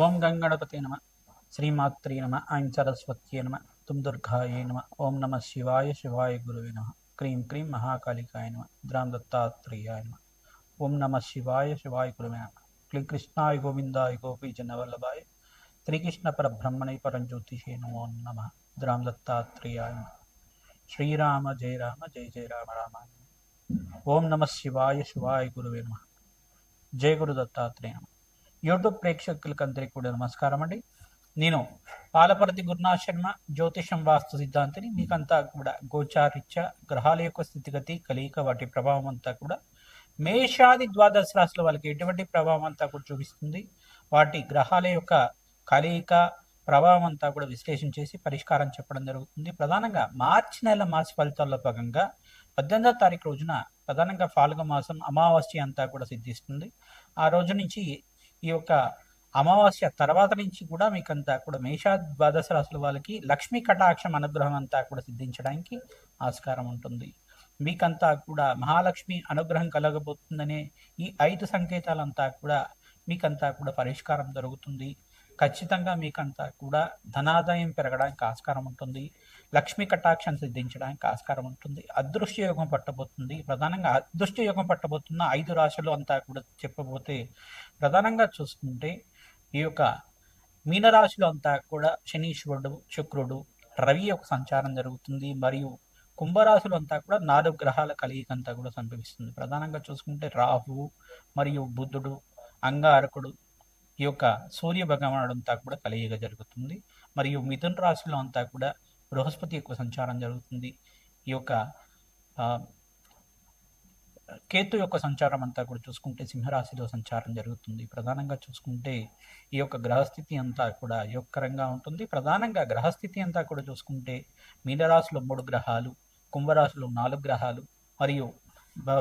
ఓం గంగణపతే నమ శ్రీమాత్రే నమ ఐం సరస్వత్యే నమ తుం దుర్గాయే నమ ఓం నమ శివాయ శివాయ గురువే నమ క్రీం క్రీం మహాకాళికాయ నమ ద్రాం దత్తాత్రేయాయ నమ ఓం నమ శివాయ శివాయ గురువే నమ క్లీం కృష్ణాయ గోవిందాయ గోపీజనవల్లభాయ శ్రీకృష్ణ పరబ్రహ్మణే పరంజ్యోతిషే నమో నమ ద్రాం దత్తాత్రేయాయ నమ శ్రీరామ జయ రామ జయ జయ రామ రామ. ఓం నమ శివాయ శివాయ గురువే నమ. జయ గురు దత్తాత్రేయ నమ. యూట్యూబ్ ప్రేక్షకులకు అందరికీ కూడా నమస్కారం అండి. నేను పాలపర్తి గురునాథ్ శర్మ, జ్యోతిషం వాస్తు సిద్ధాంతిని. మీకంతా కూడా గోచారిత్య గ్రహాల యొక్క స్థితిగతి కలయిక వాటి ప్రభావం అంతా కూడా మేషాది ద్వాదశ రాశుల వాళ్ళకి ఎటువంటి ప్రభావం అంతా కూడా చూపిస్తుంది, వాటి గ్రహాల యొక్క కలయిక ప్రభావం అంతా కూడా విశ్లేషణ చేసి పరిష్కారం చెప్పడం జరుగుతుంది. ప్రధానంగా మార్చి నెల మాస ఫలితాల్లో భాగంగా 18వ తారీఖు రోజున ప్రధానంగా ఫాల్గ మాసం అమావాస్య అంతా కూడా సిద్ధిస్తుంది. ఆ రోజు నుంచి ఈ యొక్క అమావాస్య తర్వాత నుంచి కూడా మీకంతా కూడా మేషా ద్వాదశ రాశుల వాళ్ళకి లక్ష్మీ కటాక్షం అనుగ్రహం అంతా కూడా సిద్ధించడానికి ఆస్కారం ఉంటుంది. మీకంతా కూడా మహాలక్ష్మి అనుగ్రహం కలగబోతుందనే ఈ 5 సంకేతాలంతా కూడా మీకంతా కూడా పరిష్కారం జరుగుతుంది. ఖచ్చితంగా మీకంతా కూడా ధనాదాయం పెరగడానికి ఆస్కారం ఉంటుంది. లక్ష్మీ కటాక్షం సిద్ధించడానికి ఆస్కారం ఉంటుంది. అదృష్ట యోగం పట్టబోతుంది. ప్రధానంగా అదృష్ట యోగం పట్టబోతున్న 5 రాశులు అంతా కూడా చెప్పబోతే ప్రధానంగా చూసుకుంటే ఈ యొక్క మీనరాశిలో అంతా కూడా శనీశ్వరుడు, శుక్రుడు, రవి యొక్క సంచారం జరుగుతుంది. మరియు కుంభరాశులు అంతా కూడా 4 గ్రహాల కలయిక అంతా కూడా సంభవిస్తుంది. ప్రధానంగా చూసుకుంటే రాహువు మరియు బుధుడు, అంగారకుడు, ఈ యొక్క సూర్య భగవానుడు అంతా కూడా కలయిక జరుగుతుంది. మరియు మిథున రాశిలో అంతా కూడా బృహస్పతి యొక్క సంచారం జరుగుతుంది. ఈ యొక్క కేతు యొక్క సంచారం అంతా కూడా చూసుకుంటే సింహరాశిలో సంచారం జరుగుతుంది. ప్రధానంగా చూసుకుంటే ఈ యొక్క గ్రహస్థితి అంతా కూడా యోగకరంగా ఉంటుంది. ప్రధానంగా గ్రహస్థితి అంతా కూడా చూసుకుంటే మీనరాశిలో 3 గ్రహాలు, కుంభరాశిలో 4 గ్రహాలు మరియు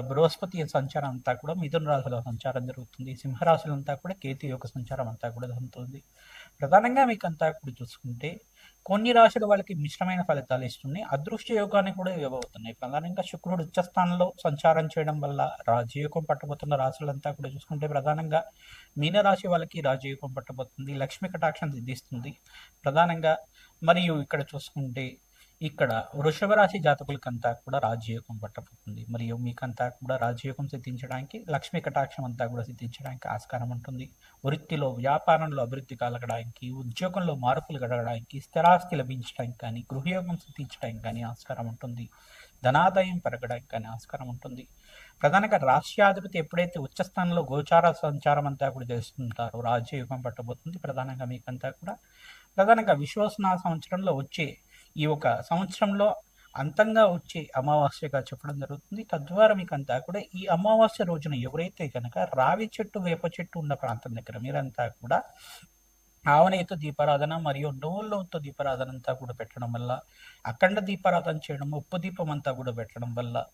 బృహస్పతి సంచారం అంతా కూడా మిథున రాశిలో సంచారం జరుగుతుంది. సింహరాశులు అంతా కూడా కేతు యొక్క సంచారం అంతా కూడా జరుగుతుంది. ప్రధానంగా మీకు అంతా కూడా చూసుకుంటే కొన్ని రాశుల వాళ్ళకి మిశ్రమైన ఫలితాలు ఇస్తున్నాయి, అదృష్ట యోగాన్ని కూడా ఇవ్వబోతున్నాయి. ప్రధానంగా శుక్రుడు ఉచ్చస్థానంలో సంచారం చేయడం వల్ల రాజయోగం పట్టబోతున్న రాశులంతా కూడా చూసుకుంటే ప్రధానంగా మీనరాశి వాళ్ళకి రాజయోగం పట్టబోతుంది, లక్ష్మీ కటాక్షం సిద్ధిస్తుంది ప్రధానంగా. మరియు ఇక్కడ చూసుకుంటే ఇక్కడ వృషభ రాశి జాతకులకంతా కూడా రాజయోగం పట్టబోతుంది. మరియు మీకంతా కూడా రాజయోగం సిద్ధించడానికి, లక్ష్మీ కటాక్షం అంతా కూడా సిద్ధించడానికి ఆస్కారం ఉంటుంది. వృత్తిలో వ్యాపారంలో అభివృద్ధి కలగడానికి, ఉద్యోగంలో మార్పులు కలగడానికి, స్థిరాస్తి లభించడానికి కానీ, గృహయోగం సిద్ధించడానికి కానీ ఆస్కారం ఉంటుంది. ధనాదాయం పెరగడానికి కానీ ఆస్కారం ఉంటుంది. ప్రధానంగా రాష్ట్రాధిపతి ఎప్పుడైతే ఉచ్చస్థానంలో గోచార సంచారం అంతా కూడా చేస్తుంటారో రాజయోగం పట్టబోతుంది. ప్రధానంగా మీకంతా కూడా ప్రధానంగా విశ్వసన సంవత్సరంలో వచ్చే ఈ ఒక సంవత్సరంలో అంతంగా వచ్చే అమావాస్యగా చెప్పడం జరుగుతుంది. తద్వారా మీకంతా కూడా ఈ అమావాస్య రోజున ఎవరైతే కనుక రావి చెట్టు, వేప చెట్టు ఉన్న ప్రాంతం దగ్గర మీరంతా కూడా ఆవనేతో దీపారాధన మరియు నువ్వులతో దీపారాధన అంతా కూడా పెట్టడం వల్ల, అఖండ దీపారాధన చేయడం, ఉప్పు దీపం అంతా కూడా పెట్టడం వల్ల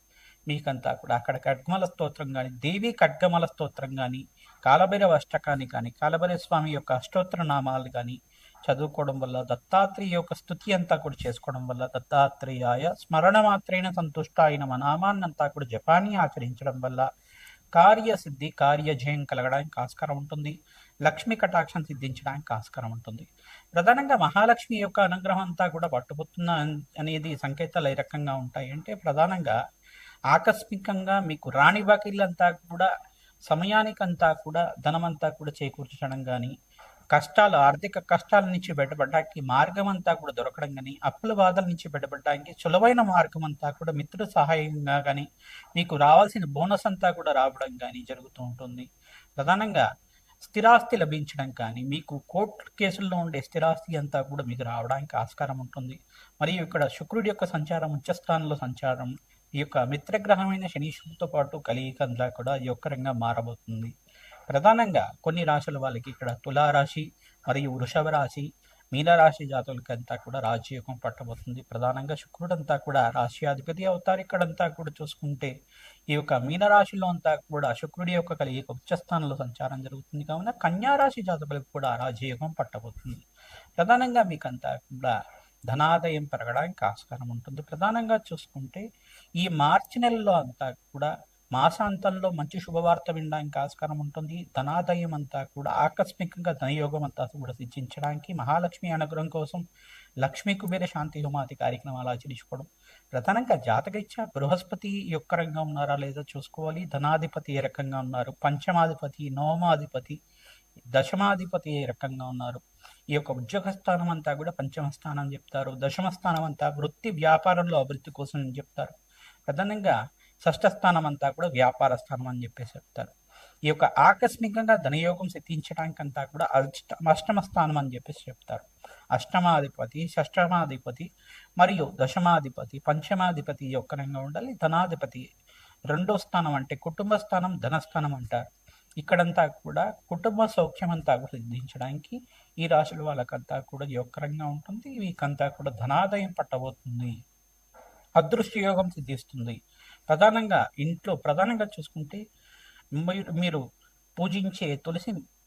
మీకంతా కూడా అక్కడ ఖడ్గమల స్తోత్రం కానీ, దేవి ఖడ్గమల స్తోత్రం కానీ, కాలభైరవ అష్టకాన్ని కానీ, కాలభైరవ స్వామి యొక్క అష్టోత్తర నామాలు కానీ చదువుకోవడం వల్ల, దత్తాత్రేయ యొక్క స్తుతి అంతా కూడా చేసుకోవడం వల్ల, దత్తాత్రేయాయ స్మరణ మాత్రైన సంతుష్టాయ నమ నామాన్ని అంతా కూడా జపాన్ని ఆచరించడం వల్ల కార్యసిద్ధి, కార్యజయం కలగడానికి ఆస్కారం ఉంటుంది. లక్ష్మీ కటాక్షం సిద్ధించడానికి ఆస్కారం ఉంటుంది. ప్రధానంగా మహాలక్ష్మి యొక్క అనుగ్రహం అంతా కూడా పట్టుబోతున్న అనేది సంకేతాలు ఏ రకంగా ఉంటాయి అంటే ప్రధానంగా ఆకస్మికంగా మీకు రాణి బాకీలంతా కూడా సమయానికంతా కూడా ధనమంతా కూడా చేకూర్చడం కానీ, కష్టాలు, ఆర్థిక కష్టాల నుంచి బయటపడడానికి మార్గం అంతా కూడా దొరకడం కానీ, అప్పుల బాధల నుంచి బయటపడడానికి సులువైన మార్గం అంతా కూడా మిత్రుల సహాయంగా కానీ, మీకు రావాల్సిన బోనస్ అంతా కూడా రావడం కానీ జరుగుతూ ఉంటుంది. ప్రధానంగా స్థిరాస్తి లభించడం కానీ, మీకు కోర్టు కేసుల్లో ఉండే స్థిరాస్తి అంతా కూడా మీకు రావడానికి ఆస్కారం ఉంటుంది. మరియు ఇక్కడ శుక్రుడి యొక్క సంచారం, ఉచ్చస్థానంలో సంచారం ఈ యొక్క మిత్రగ్రహమైన శనీశ్వరుడితో పాటు కలయిక అంతా కూడా యోగకరంగా మారబోతుంది. ప్రధానంగా కొన్ని రాశుల వాళ్ళకి ఇక్కడ తులారాశి మరియు వృషభ రాశి, మీనరాశి జాతులకంతా కూడా రాజయోగం పట్టబోతుంది. ప్రధానంగా శుక్రుడంతా కూడా రాశ్యాధిపతి అవుతారు. ఇక్కడంతా కూడా చూసుకుంటే ఈ యొక్క మీనరాశిలో అంతా కూడా శుక్రుడి యొక్క కలయిక ఉచ్చస్థానంలో సంచారం జరుగుతుంది. కావున కన్యారాశి జాతకులకు కూడా రాజయోగం పట్టబోతుంది. ప్రధానంగా మీకంతా కూడా ధనాదాయం పెరగడానికి ఆస్కారం ఉంటుంది. ప్రధానంగా చూసుకుంటే ఈ మార్చి నెలలో అంతా కూడా మాసాంతంలో మంచి శుభవార్త వినడానికి ఆస్కారం ఉంటుంది. ధనాదాయం అంతా కూడా ఆకస్మికంగా ధనయోగం అంతా కూడా సిద్ధించడానికి మహాలక్ష్మి అనుగ్రహం కోసం లక్ష్మీ కుబేర శాంతి హోమాది కార్యక్రమాలు ఆచరించుకోవడం. ప్రధానంగా జాతకరీత్యా బృహస్పతి యొక్క రకంగా ఉన్నారా లేదా చూసుకోవాలి. ధనాధిపతి ఏ రకంగా ఉన్నారు, పంచమాధిపతి, నవమాధిపతి, దశమాధిపతి ఏ రకంగా ఉన్నారు. ఈ యొక్క ఉద్యోగ స్థానం అంతా కూడా పంచమ స్థానం చెప్తారు. దశమ స్థానం అంతా వృత్తి వ్యాపారంలో అభివృద్ధి కోసం చెప్తారు. ప్రధానంగా షష్ఠ స్థానం అంతా కూడా వ్యాపార స్థానం అని చెప్పేసి చెప్తారు. ఈ యొక్క ఆకస్మికంగా ధనయోగం సిద్ధించడానికి అంతా కూడా అష్టమ స్థానం అని చెప్పేసి చెప్తారు. అష్టమాధిపతి, షష్టమాధిపతి మరియు దశమాధిపతి, పంచమాధిపతి యొక్క రంగా ఉండాలి. ధనాధిపతి రెండో స్థానం అంటే కుటుంబ స్థానం, ధనస్థానం అంటారు. ఇక్కడంతా కూడా కుటుంబ సౌఖ్యం అంతా కూడా సిద్ధించడానికి ఈ రాశుల వాళ్ళకంతా కూడా యొక్కరంగా ఉంటుంది. వీకంతా కూడా ధనాదాయం పట్టబోతుంది. అదృష్ట యోగం సిద్ధిస్తుంది. ప్రధానంగా చూసుకుంటే మీరు పూజించే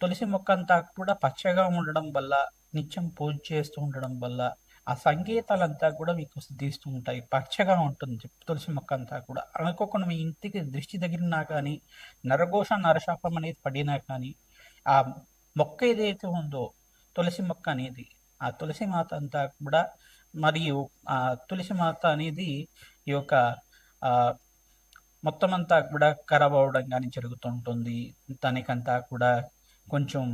తులసి మొక్క అంతా కూడా పచ్చగా ఉండడం వల్ల, నిత్యం పూజ చేస్తూ ఉండడం వల్ల ఆ సంకేతాలంతా కూడా మీకు సిద్ధిస్తూ ఉంటాయి. పచ్చగా ఉంటుంది తులసి మొక్క అంతా కూడా. అనుకోకుండా మీ ఇంటికి దృష్టి తగిలినా కానీ, నరఘోష నరశాపం అనేది పడినా కానీ, ఆ మొక్క ఏదైతే ఉందో తులసి మొక్క అనేది, ఆ తులసి మాత అంతా కూడా, మరియు ఆ తులసి మాత అనేది ఈ యొక్క మొత్తం అంతా కూడా ఖరాబ్ అవ్వడం కానీ జరుగుతుంటుంది. దానికంతా కూడా కొంచెం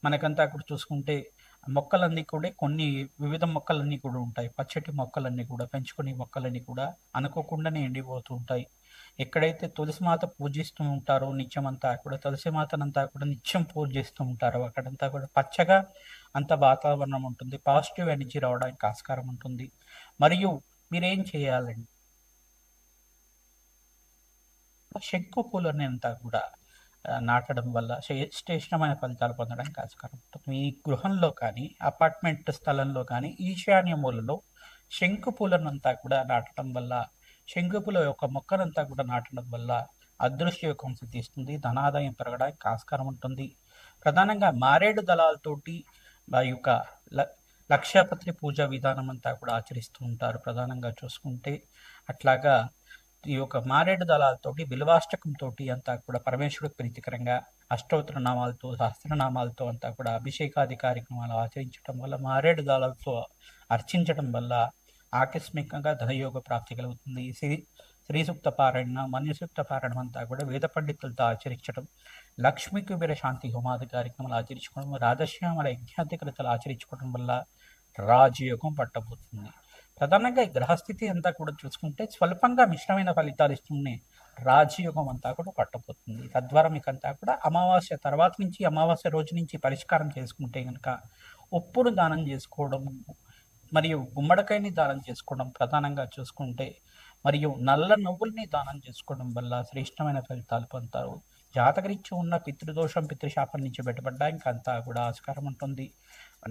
మనకంతా కూడా చూసుకుంటే మొక్కలన్నీ కూడా కొన్ని వివిధ మొక్కలన్నీ కూడా ఉంటాయి. పచ్చటి మొక్కలన్నీ కూడా, పెంచుకునే మొక్కలన్నీ కూడా అనుకోకుండానే ఎండిపోతూ ఉంటాయి. ఎక్కడైతే తులసి మాత పూజిస్తూ ఉంటారో నిత్యం అంతా కూడా, తులసి మాతనంతా కూడా నిత్యం పూజిస్తూ ఉంటారో అక్కడంతా కూడా పచ్చగా అంత వాతావరణం ఉంటుంది. పాజిటివ్ ఎనర్జీ రావడానికి ఆస్కారం ఉంటుంది. మరియు మీరేం చేయాలండి, శంకు పూలని అంతా కూడా నాటడం వల్ల శ్రేష్టమైన ఫలితాలు పొందడానికి ఆస్కారం ఉంటుంది. మీ గృహంలో కానీ, అపార్ట్మెంట్ స్థలంలో కానీ ఈశాన్య మూలలో శంకు పూలనంతా కూడా నాటడం వల్ల, శంకు పూల యొక్క మొక్కనంతా కూడా నాటడం వల్ల అదృష్ట యోగం సిద్ధిస్తుంది. ధనాదాయం పెరగడానికి ఆస్కారం ఉంటుంది. ప్రధానంగా మారేడు దళాలతోటి ఆ యొక్క లక్షపత్రి పూజా విధానం అంతా కూడా ఆచరిస్తూ ఉంటారు. ప్రధానంగా చూసుకుంటే అట్లాగా ఈ యొక్క మారేడు దళాలతోటి, బిల్వాష్టకంతో అంతా కూడా పరమేశ్వరుడికి ప్రీతికరంగా అష్టోత్తర నామాలతో, సహస్రనామాలతో అంతా కూడా అభిషేకాది కార్యక్రమాలు ఆచరించడం వల్ల, మారేడు దళాలతో అర్చించడం వల్ల ఆకస్మికంగా ధనయోగ ప్రాప్తి కలుగుతుంది. శ్రీ సూక్త పారాయణ, మన్యసూక్త పారాయణం అంతా కూడా వేద పండితులతో ఆచరించడం, లక్ష్మీ కుబేర శాంతి హోమాది కార్యక్రమాలు ఆచరించుకోవడం, రాధశ్యామల యజ్ఞాధికృతలు ఆచరించుకోవడం వల్ల రాజయోగం పట్టబోతుంది. ప్రధానంగా ఈ గ్రహస్థితి అంతా కూడా చూసుకుంటే స్వల్పంగా మిశ్రమైన ఫలితాలు ఇస్తూనే రాజయోగం అంతా కూడా పట్టబోతుంది. తద్వారా మీకు అంతా కూడా అమావాస్య తర్వాత నుంచి, అమావాస్య రోజు నుంచి పరిష్కారం చేసుకుంటే కనుక ఉప్పును దానం చేసుకోవడం, మరియు గుమ్మడికాయని దానం చేసుకోవడం ప్రధానంగా చూసుకుంటే, మరియు నల్ల నువ్వుల్ని దానం చేసుకోవడం వల్ల శ్రేష్టమైన ఫలితాలు పొందుతారు. జాతకరీత్యా ఉన్న పితృదోషం, పితృశాపం నుంచి బయటపడడానికి అంతా కూడా ఆస్కారం ఉంటుంది.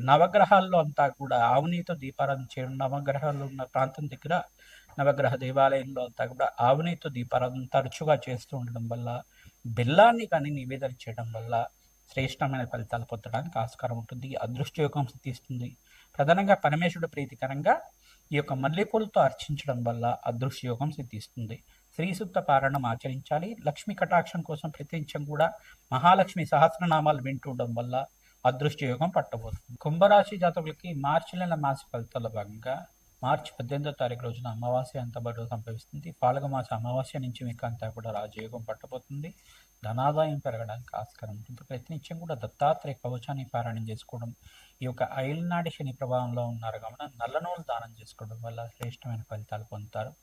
నవగ్రహాల్లో అంతా కూడా ఆవునేతో దీపారాధన చేయడం, నవగ్రహాలు ఉన్న ప్రాంతం దగ్గర నవగ్రహ దేవాలయంలో అంతా కూడా ఆవునేతో దీపారాధన తరచుగా చేస్తూ ఉండడం వల్ల, బెల్లాన్ని కానీ నివేదన చేయడం వల్ల శ్రేష్టమైన ఫలితాలు పొందడానికి ఆస్కారం ఉంటుంది. అదృష్టయోగం సిద్ధిస్తుంది. ప్రధానంగా పరమేశ్వరుడు ప్రీతికరంగా ఈ యొక్క మల్లెపూలతో అర్చించడం వల్ల అదృష్టయోగం సిద్ధిస్తుంది. శ్రీ సూక్త పారాయణం ఆచరించాలి. లక్ష్మీ కటాక్షం కోసం ప్రతినిత్యం కూడా మహాలక్ష్మి సహస్రనామాలు వింటుండడం వల్ల అదృష్ట యోగం పట్టబోతుంది. కుంభరాశి జాతకులకి మార్చి నెల మాస ఫలితాల భాగంగా మార్చి 18వ తారీఖు రోజున అమావాస్య అంత బరువు సంభవిస్తుంది. పాలక మాస అమావాస్య నుంచి మీకు అంతా కూడా రాజయోగం పట్టబోతుంది. ధనాదాయం పెరగడానికి ఆస్కారం ఉంటుంది. ప్రతినిత్యం కూడా దత్తాత్రేయ కవచాన్ని పారాయణం చేసుకోవడం, ఈ యొక్క ఐల్నాడి శని ప్రభావంలో ఉన్నారు కావున నల్ల నూనె దానం చేసుకోవడం వల్ల శ్రేష్టమైన ఫలితాలు పొందుతారు.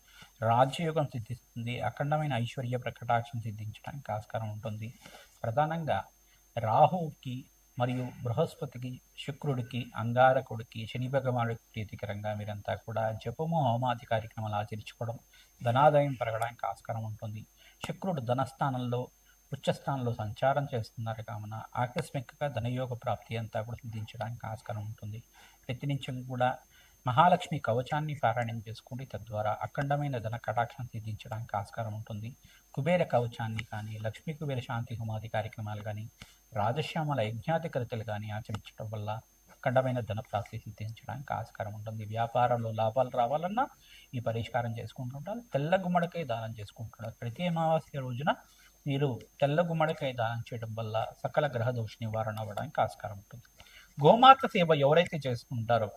రాజయోగం సిద్ధిస్తుంది. అఖండమైన ఐశ్వర్య ప్రకటాక్షం సిద్ధించడానికి ఆస్కారం ఉంటుంది. ప్రధానంగా రాహువుకి మరియు బృహస్పతికి, శుక్రుడికి, అంగారకుడికి, శని భగవానుడికి ప్రీతికరంగా మీరంతా కూడా జపము, హోమాది కార్యక్రమాలు ఆచరించుకోవడం ధనాదాయం పెరగడానికి ఆస్కారం ఉంటుంది. శుక్రుడు ధనస్థానంలో, ఉచ్చస్థానంలో సంచారం చేస్తున్నారు కావున ఆకస్మికంగా ధనయోగ ప్రాప్తి అంతా కూడా సిద్ధించడానికి ఆస్కారం ఉంటుంది. ప్రతినిత్యం కూడా మహాలక్ష్మి కవచాన్ని పారాయణం చేసుకుంటే తద్వారా అఖండమైన ధన కటాక్షం సిద్ధించడానికి ఆస్కారం ఉంటుంది. కుబేర కవచాన్ని కానీ, లక్ష్మీ కుబేర శాంతి హోమాది కార్యక్రమాలు కానీ, రాజశ్యామల యజ్ఞాధికృతలు కానీ ఆచరించడం వల్ల అఖండమైన ధనప్రాప్తి సిద్ధించడానికి ఆస్కారం ఉంటుంది. వ్యాపారంలో లాభాలు రావాలన్నా ఈ పరిష్కారం చేసుకుంటుంటారు. తెల్ల గుమ్మడికాయ దానం చేసుకుంటున్నారు. ప్రతి అమావాస్య రోజున మీరు తెల్ల గుమ్మడికాయ దానం చేయడం వల్ల సకల గ్రహ దోష నివారణ అవ్వడానికి ఆస్కారం ఉంటుంది. గోమాత సేవ ఎవరైతే చేసుకుంటారో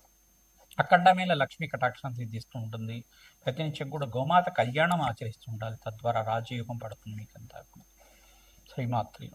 అఖండమైన లక్ష్మీ కటాక్షం సిద్ధిస్తూ ఉంటుంది. ప్రతినిత్యం కూడా గోమాత కళ్యాణం ఆచరిస్తూ ఉండాలి. తద్వారా రాజయోగం పడుతుంది మీకంతా. శ్రీమాత్రి.